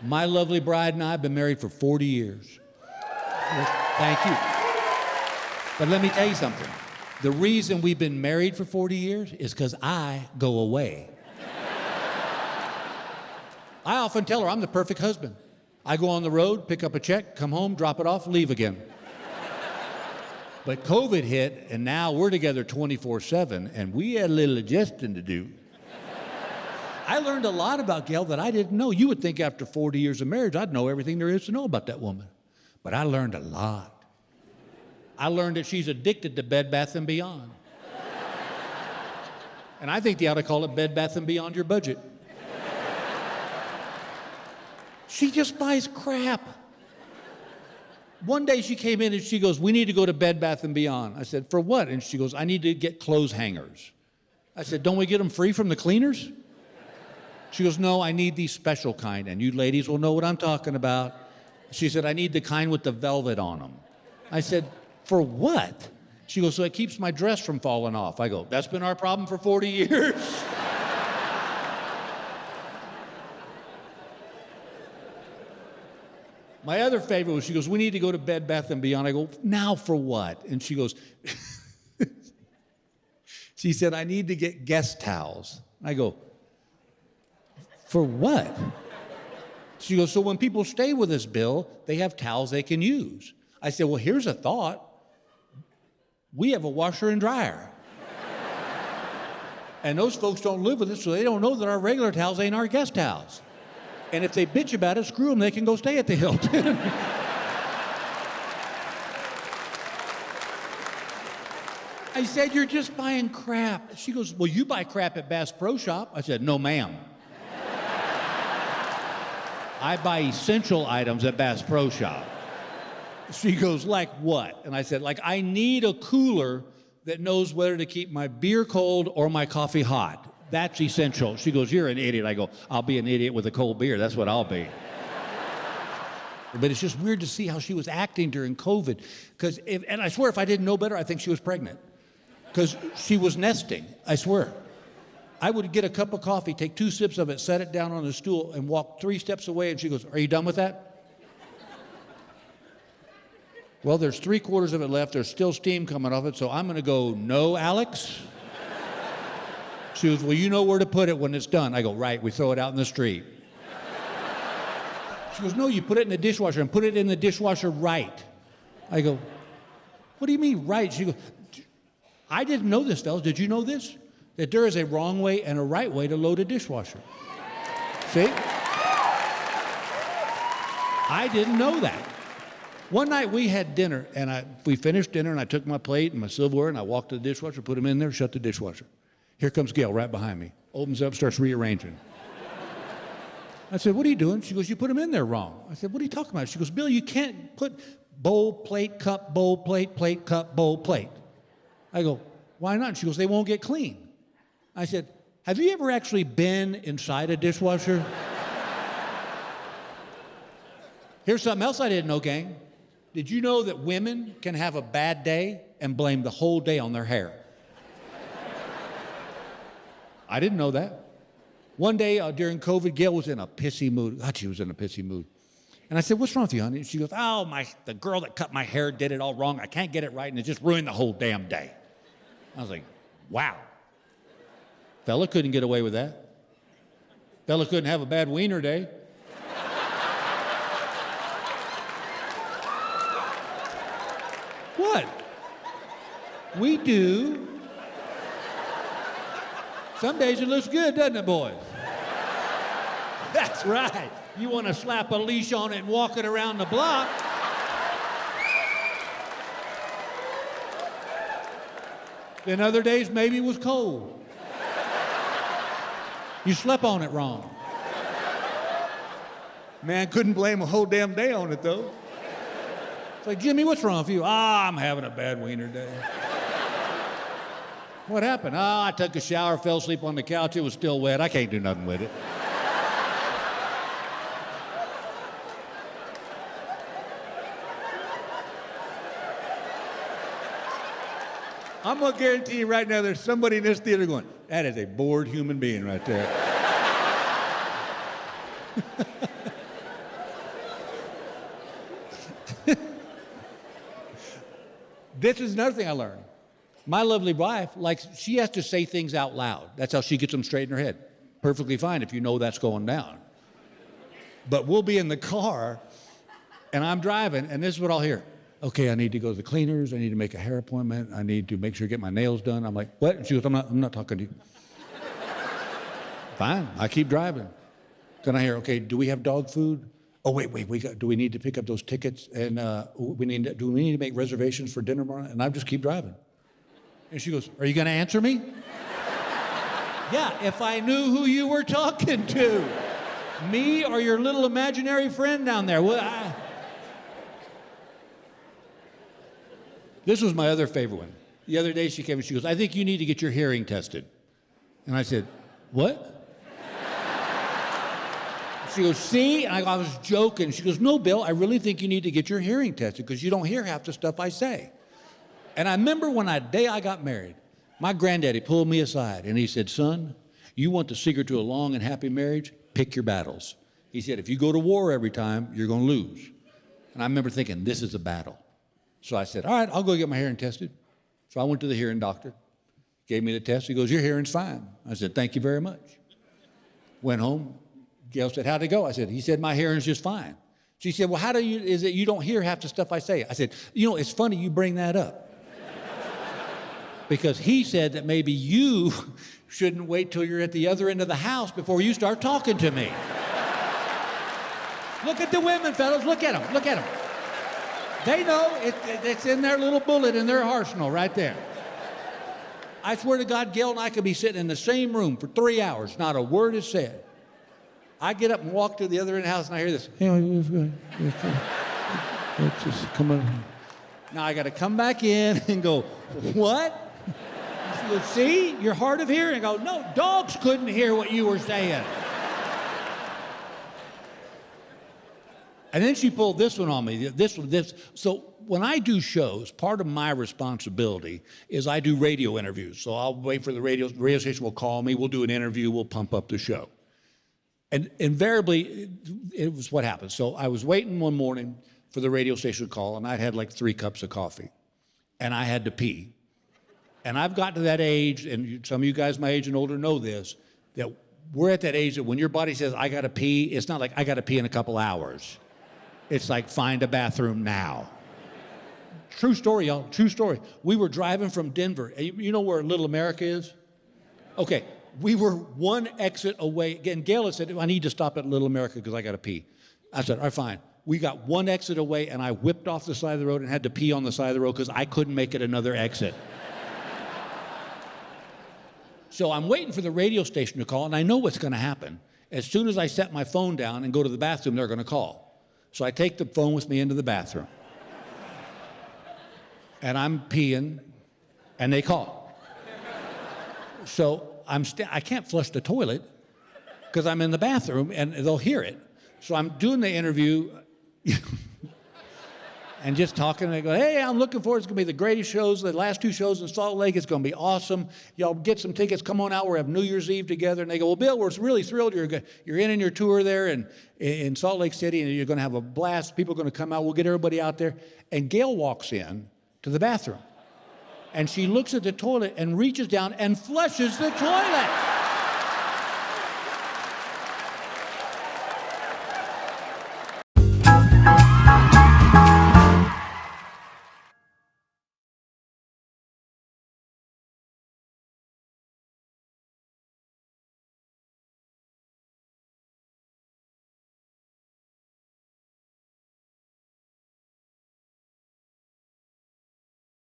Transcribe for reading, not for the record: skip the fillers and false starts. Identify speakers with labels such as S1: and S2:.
S1: My lovely bride and I have been married for 40 years. Thank you. But let me tell you something. The reason we've been married for 40 years is because I go away. I often tell her I'm the perfect husband. I go on the road, pick up a check, come home, drop it off, leave again. But COVID hit, and now we're together 24/7, and we had a little adjusting to do. I learned a lot about Gail that I didn't know. You would think after 40 years of marriage, I'd know everything there is to know about that woman. But I learned a lot. I learned that she's addicted to Bed Bath & Beyond. And I think they ought to call it Bed Bath & Beyond Your Budget. She just buys crap. One day she came in and she goes, we need to go to Bed Bath & Beyond. I said, for what? And she goes, I need to get clothes hangers. I said, don't we get them free from the cleaners? She goes, no, I need these special kind, and you ladies will know what I'm talking about. She said, I need the kind with the velvet on them. I said, for what? She goes, so it keeps my dress from falling off. I go, that's been our problem for 40 years. My other favorite was, she goes, we need to go to Bed Bath & Beyond. I go, now for what? And she goes, she said, I need to get guest towels. I go, for what? She goes, so when people stay with us, Bill, they have towels they can use. I said, well, here's a thought. We have a washer and dryer. And those folks don't live with us, so they don't know that our regular towels ain't our guest towels. And if they bitch about it, screw them, they can go stay at the Hilton. I said, you're just buying crap. She goes, well, you buy crap at Bass Pro Shop. I said, no, ma'am. I buy essential items at Bass Pro Shop. She goes, like what? And I said, like, I need a cooler that knows whether to keep my beer cold or my coffee hot. That's essential. She goes, you're an idiot. I go, I'll be an idiot with a cold beer. That's what I'll be. But it's just weird to see how she was acting during COVID. And I swear, if I didn't know better, I think she was pregnant. Because she was nesting, I swear. I would get a cup of coffee, take 2 sips of it, set it down on the stool, and walk 3 steps away, and she goes, are you done with that? Well, there's 3/4 of it left. There's still steam coming off it, so I'm going to go, no, Alex? She goes, well, you know where to put it when it's done. I go, right, we throw it out in the street. She goes, no, you put it in the dishwasher, and put it in the dishwasher right. I go, what do you mean right? She goes, I didn't know this, fellas. Did you know this? That there is a wrong way and a right way to load a dishwasher. See? I didn't know that. One night we had dinner, and we finished dinner, and I took my plate and my silverware, and I walked to the dishwasher, put them in there, shut the dishwasher. Here comes Gail right behind me. Opens up, starts rearranging. I said, what are you doing? She goes, you put them in there wrong. I said, what are you talking about? She goes, Bill, you can't put bowl, plate, cup, bowl, plate, cup, bowl, plate. I go, why not? She goes, they won't get clean. I said, have you ever actually been inside a dishwasher? Here's something else I didn't know, gang. Did you know that women can have a bad day and blame the whole day on their hair? I didn't know that. One day during COVID, Gail was in a pissy mood. God, she was in a pissy mood. And I said, what's wrong with you, honey? And she goes, oh, the girl that cut my hair did it all wrong. I can't get it right, and it just ruined the whole damn day. I was like, wow. Fella couldn't get away with that. Fella couldn't have a bad wiener day. What? We do. Some days it looks good, doesn't it, boys? That's right. You want to slap a leash on it and walk it around the block. Then other days, maybe it was cold. You slept on it wrong. Man, couldn't blame a whole damn day on it, though. It's like, Jimmy, what's wrong with you? I'm having a bad wiener day. What happened? I took a shower, fell asleep on the couch. It was still wet. I can't do nothing with it. I'm going to guarantee you right now there's somebody in this theater going, that is a bored human being right there. This is another thing I learned. My lovely wife, she has to say things out loud. That's how she gets them straight in her head. Perfectly fine if you know that's going down. But we'll be in the car, and I'm driving, and this is what I'll hear. Okay, I need to go to the cleaners. I need to make a hair appointment. I need to make sure to get my nails done. I'm like, what? And she goes, I'm not talking to you. Fine, I keep driving. Then I hear, okay, do we have dog food? Oh, wait, do we need to pick up those tickets? And do we need to make reservations for dinner tomorrow? And I just keep driving. And she goes, are you going to answer me? Yeah, if I knew who you were talking to. Me or your little imaginary friend down there. Well, This was my other favorite one. The other day she came and she goes, I think you need to get your hearing tested. And I said, what? She goes, see? And I was joking. She goes, no, Bill, I really think you need to get your hearing tested because you don't hear half the stuff I say. And I remember when the day I got married, my granddaddy pulled me aside and he said, son, you want the secret to a long and happy marriage? Pick your battles. He said, if you go to war every time, you're going to lose. And I remember thinking, this is a battle. So I said, all right, I'll go get my hearing tested. So I went to the hearing doctor, gave me the test. He goes, your hearing's fine. I said, thank you very much. Went home. Gail said, how'd it go? I said, he said, my hearing's just fine. She said, well, is it you don't hear half the stuff I say? I said, it's funny you bring that up. Because he said that maybe you shouldn't wait till you're at the other end of the house before you start talking to me. Look at the women, fellas. Look at them. They know it's in their little bullet in their arsenal right there. I swear to God, Gail and I could be sitting in the same room for 3 hours. Not a word is said. I get up and walk to the other end of the house and I hear this. Just come on. Now I got to come back in and go, what? She goes, see, you're hard of hearing. I go, no, dogs couldn't hear what you were saying. And then she pulled this one on me, this. So when I do shows, part of my responsibility is I do radio interviews. So I'll wait for the radio station will call me, we'll do an interview, we'll pump up the show. And invariably, it was what happened. So I was waiting one morning for the radio station to call, and I'd had like 3 cups of coffee, and I had to pee. And I've gotten to that age, and some of you guys my age and older know this, that we're at that age that when your body says, I gotta pee, it's not like I gotta pee in a couple hours. It's like, find a bathroom now. True story, y'all, true story. We were driving from Denver. You know where Little America is? Okay, we were one exit away. Again, Gail had said, I need to stop at Little America because I gotta pee. I said, all right, fine. We got one exit away, and I whipped off the side of the road and had to pee on the side of the road because I couldn't make it another exit. So I'm waiting for the radio station to call, and I know what's going to happen. As soon as I set my phone down and go to the bathroom, they're going to call. So I take the phone with me into the bathroom. And I'm peeing, and they call. So I can't flush the toilet because I'm in the bathroom, and they'll hear it. So I'm doing the interview and just talking. And I go, hey, I'm looking forward. It's going to be the greatest shows, the last 2 shows in Salt Lake. It's going to be awesome. Y'all get some tickets. Come on out. We're having New Year's Eve together. And they go, well, Bill, we're really thrilled you're in your tour there in Salt Lake City, and you're going to have a blast. People are going to come out. We'll get everybody out there. And Gail walks in to the bathroom. And she looks at the toilet and reaches down and flushes the toilet.